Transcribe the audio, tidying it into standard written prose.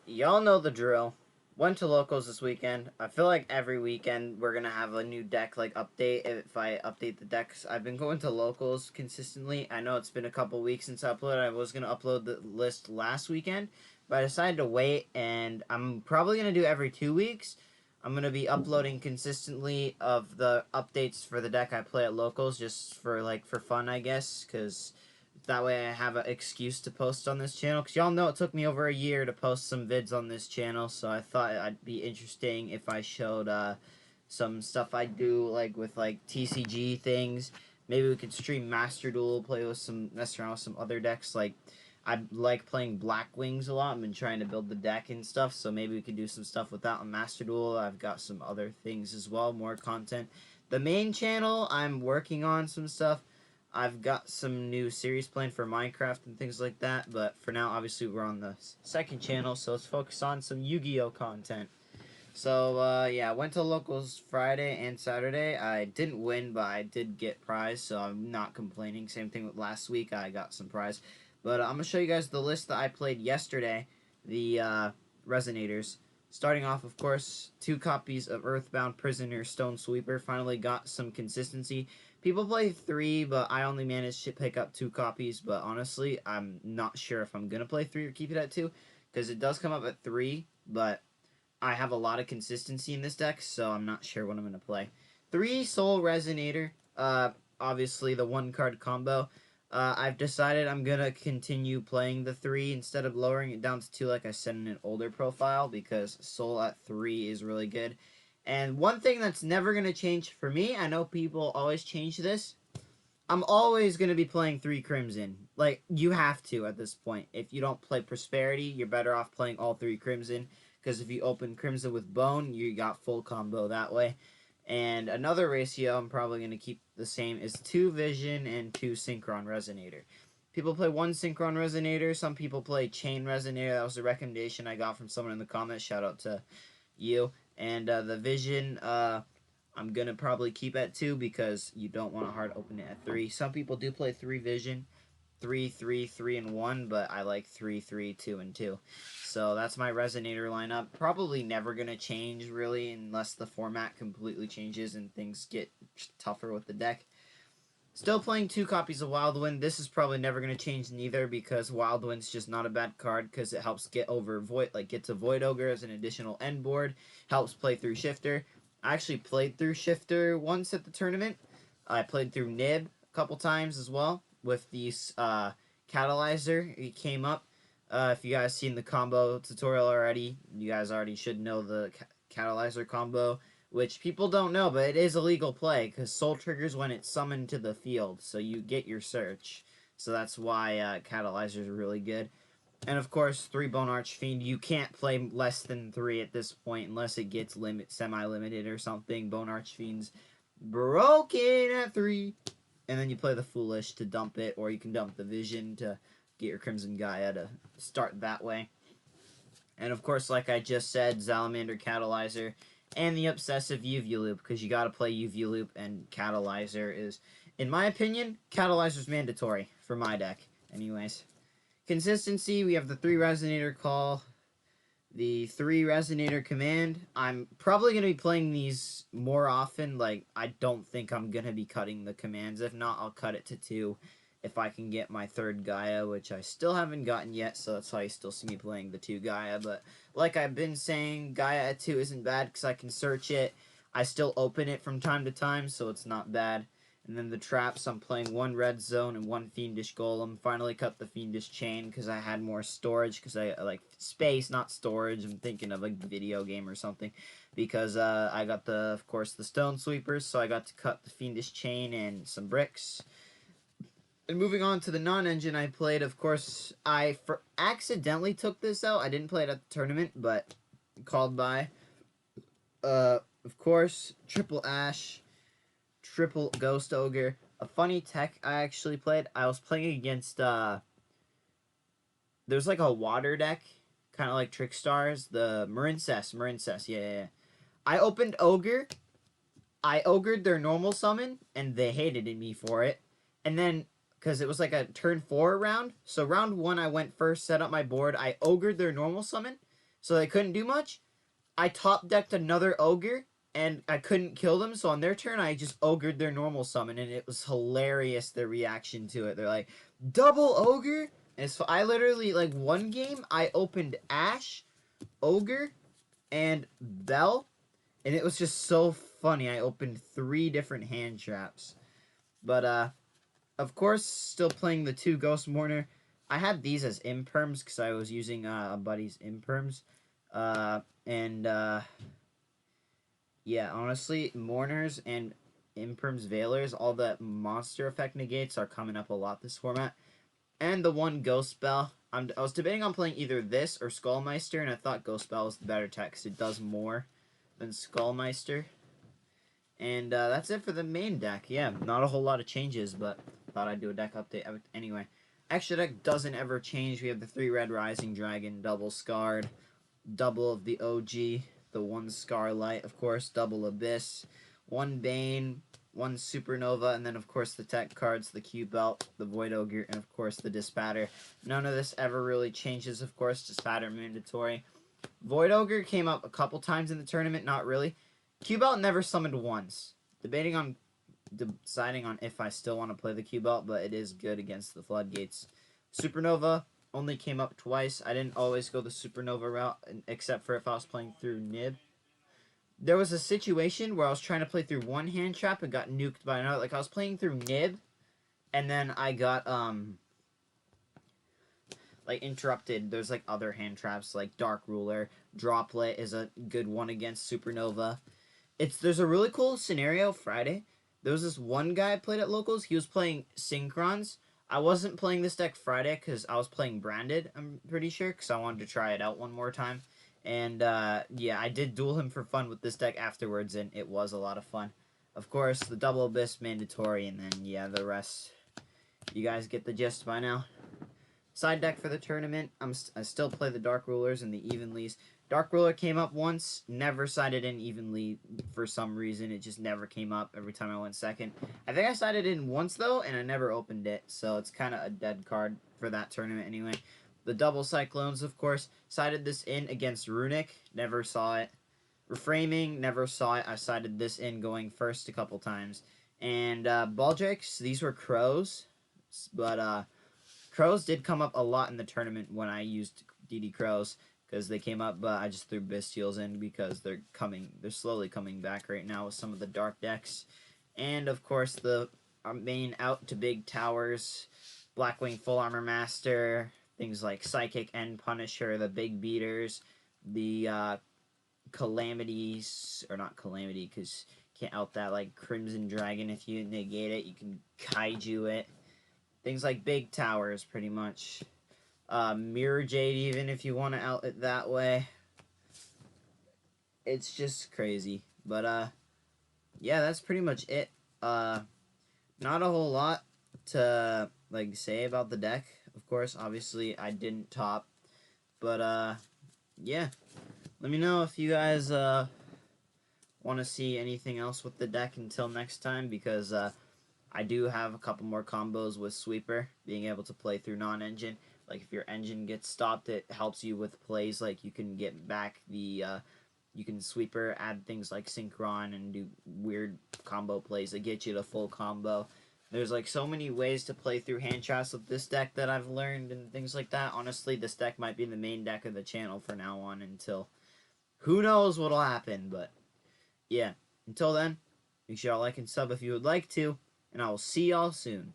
Y'all know the drill. Went to locals this weekend. I feel like every weekend we're gonna have a new deck update if I update the decks. I've been going to locals consistently. I know it's been a couple weeks since I uploaded. I was gonna upload the list last weekend, but I decided to wait, and I'm probably gonna do every 2 weeks. I'm gonna be uploading consistently of the updates for the deck I play at locals, just for fun, I guess, because that way I have an excuse to post on this channel. Because y'all know it took me over a year to post some vids on this channel. So I thought it'd be interesting if I showed some stuff I do with TCG things. Maybe we could stream Master Duel, mess around with some other decks. I like playing Black Wings a lot. I've been trying to build the deck and stuff. So maybe we could do some stuff with that on Master Duel. I've got some other things as well, more content. The main channel, I'm working on some stuff. I've got some new series planned for Minecraft and things like that, but for now, obviously, we're on the second channel, so let's focus on some Yu-Gi-Oh! Content. So, yeah, I went to locals Friday and Saturday. I didn't win, but I did get prize, so I'm not complaining. Same thing with last week, I got some prize. But I'm going to show you guys the list that I played yesterday, the Resonators. Starting off, of course, 2 copies of Earthbound Prisoner Stone Sweeper. Finally got some consistency. People play 3, but I only managed to pick up 2 copies. But honestly, I'm not sure if I'm going to play 3 or keep it at 2. Because it does come up at 3, but I have a lot of consistency in this deck, so I'm not sure what I'm going to play. 3 Soul Resonator. Obviously, the 1-card combo. I've decided I'm going to continue playing the 3 instead of lowering it down to 2 like I said in an older profile, because Soul at 3 is really good. And one thing that's never going to change for me, I know people always change this, I'm always going to be playing 3 Crimson. Like, you have to at this point. If you don't play Prosperity, you're better off playing all 3 Crimson, because if you open Crimson with Bone, you got full combo that way. And another ratio I'm probably going to keep the same is 2 Vision and 2 Synchron Resonator. People play 1 Synchron Resonator. Some people play Chain Resonator. That was a recommendation I got from someone in the comments. Shout out to you. And the Vision, I'm going to probably keep at 2 because you don't want to hard open it at 3. Some people do play 3 Vision. 3, 3, 3, and 1, but I like 3, 3, 2, and 2. So that's my Resonator lineup. Probably never going to change, really, unless the format completely changes and things get tougher with the deck. Still playing 2 copies of Wild Wind. This is probably never going to change neither, because Wild Wind's just not a bad card, because it helps get over Void, get to Void Ogre as an additional end board. Helps play through Shifter. I actually played through Shifter once at the tournament. I played through Nib a couple times as well with the Catalyzer. It came up. If you guys seen the combo tutorial already, you guys already should know the Catalyzer combo, which people don't know, but it is a legal play, because Soul triggers when it's summoned to the field, so you get your search. So that's why Catalyzer is really good. And of course, 3 Bone Archfiend. You can't play less than 3 at this point unless it gets semi-limited or something. Bone Archfiend's broken at 3. And then you play the Foolish to dump it, or you can dump the Vision to get your Crimson Gaia to start that way. And of course, like I just said, Salamander, Catalyzer, and the Obsessive UV Loop, because you gotta play UV Loop, and Catalyzer is, in my opinion, Catalyzer's mandatory for my deck. Anyways. Consistency, we have the 3 Resonator Call, the 3 Resonator Command. I'm probably going to be playing these more often. I don't think I'm going to be cutting the commands. If not, I'll cut it to 2 if I can get my 3rd Gaia, which I still haven't gotten yet, so that's why you still see me playing the 2 Gaia. But like I've been saying, Gaia at 2 isn't bad because I can search it. I still open it from time to time, so it's not bad. And then the traps, I'm playing 1 Red Zone and 1 Fiendish Golem. Finally cut the Fiendish Chain because I had more storage, because I like space, not storage. I'm thinking of a video game or something. Because I got, of course, the Stone Sweepers, so I got to cut the Fiendish Chain and some bricks. And moving on to the non-engine I played, of course, I accidentally took this out. I didn't play it at the tournament, but called by. Of course, Triple Ash. Triple Ghost Ogre. A funny tech I actually played. I was playing against, there's like a water deck, kind of like Trickstars. The Marincess, yeah. I opened Ogre. I Ogred their normal summon, and they hated me for it. And then, because it was like a turn 4 round, so round 1 I went first, set up my board. I Ogred their normal summon. so they couldn't do much. I top decked another ogre, and I couldn't kill them, so on their turn, I just ogred their normal summon, and it was hilarious, their reaction to it. They're like, double ogre? And so I literally, like, one game, I opened Ash, Ogre, and Bell, and it was just so funny. I opened 3 different hand traps. But, of course, still playing the 2 Ghost Mourner. I had these as imperms, because I was using a buddy's imperms. And yeah, honestly, Mourners and Imperms Veilers, all the monster effect negates are coming up a lot this format. And the 1 Ghost Spell. I was debating on playing either this or Skullmeister, and I thought Ghost Spell was the better tech because it does more than Skullmeister. And that's it for the main deck. Yeah, not a whole lot of changes, but thought I'd do a deck update anyway. Extra deck doesn't ever change. We have the 3 Red Rising Dragon, double Scarred, double of the OG, the 1 Scarlight, of course, double Abyss, 1 Bane, 1 Supernova, and then, of course, the tech cards, the Q-Belt, the Void Ogre, and, of course, the Dispatter. None of this ever really changes, of course. Dispatter mandatory. Void Ogre came up a couple times in the tournament, not really. Q-Belt never summoned once. Deciding on if I still want to play the Q-Belt, but it is good against the Floodgates. Supernova only came up twice. I didn't always go the Supernova route, except for if I was playing through Nib. There was a situation where I was trying to play through 1 hand trap and got nuked by another. Like, I was playing through Nib, and then I got, like, interrupted. There's, like, other hand traps, like Dark Ruler. Droplet is a good one against Supernova. There's a really cool scenario Friday. There was this one guy I played at locals. He was playing Synchrons. I wasn't playing this deck Friday because I was playing Branded, I'm pretty sure, because I wanted to try it out one more time. And, yeah, I did duel him for fun with this deck afterwards, and it was a lot of fun. Of course, the Double Abyss mandatory, and then, yeah, the rest. You guys get the gist by now. Side deck for the tournament, I still play the Dark Rulers and the Evenlies. Dark Ruler came up once, never sided in evenly for some reason. It just never came up every time I went second. I think I sided in once, though, and I never opened it, so it's kind of a dead card for that tournament anyway. The Double Cyclones, of course, sided this in against Runic, never saw it. Reframing, never saw it. I sided this in going first a couple times. And Baldrakes, these were Crows, but Crows did come up a lot in the tournament when I used DD Crows, because they came up, but I just threw Bestials in because they're slowly coming back right now with some of the dark decks. And, of course, the main out to big towers, Blackwing Full Armor Master, things like Psychic and Punisher, the big beaters, the Calamities, or not Calamity, because you can't out that, like Crimson Dragon. If you negate it, you can Kaiju it. Things like big towers, pretty much. Mirror Jade, even if you want to out it that way. It's just crazy. But, yeah, that's pretty much it. Not a whole lot to, like, say about the deck. Of course, obviously, I didn't top. But, yeah. Let me know if you guys, want to see anything else with the deck until next time, because, I do have a couple more combos with Sweeper, being able to play through non-engine. Like, if your engine gets stopped, it helps you with plays. Like, you can get back the, you can Sweeper, add things like Synchron, and do weird combo plays that get you to full combo. There's, like, so many ways to play through hand traps with this deck that I've learned and things like that. Honestly, this deck might be the main deck of the channel from now on until who knows what'll happen. But, yeah. Until then, make sure y'all like and sub if you would like to, and I will see y'all soon.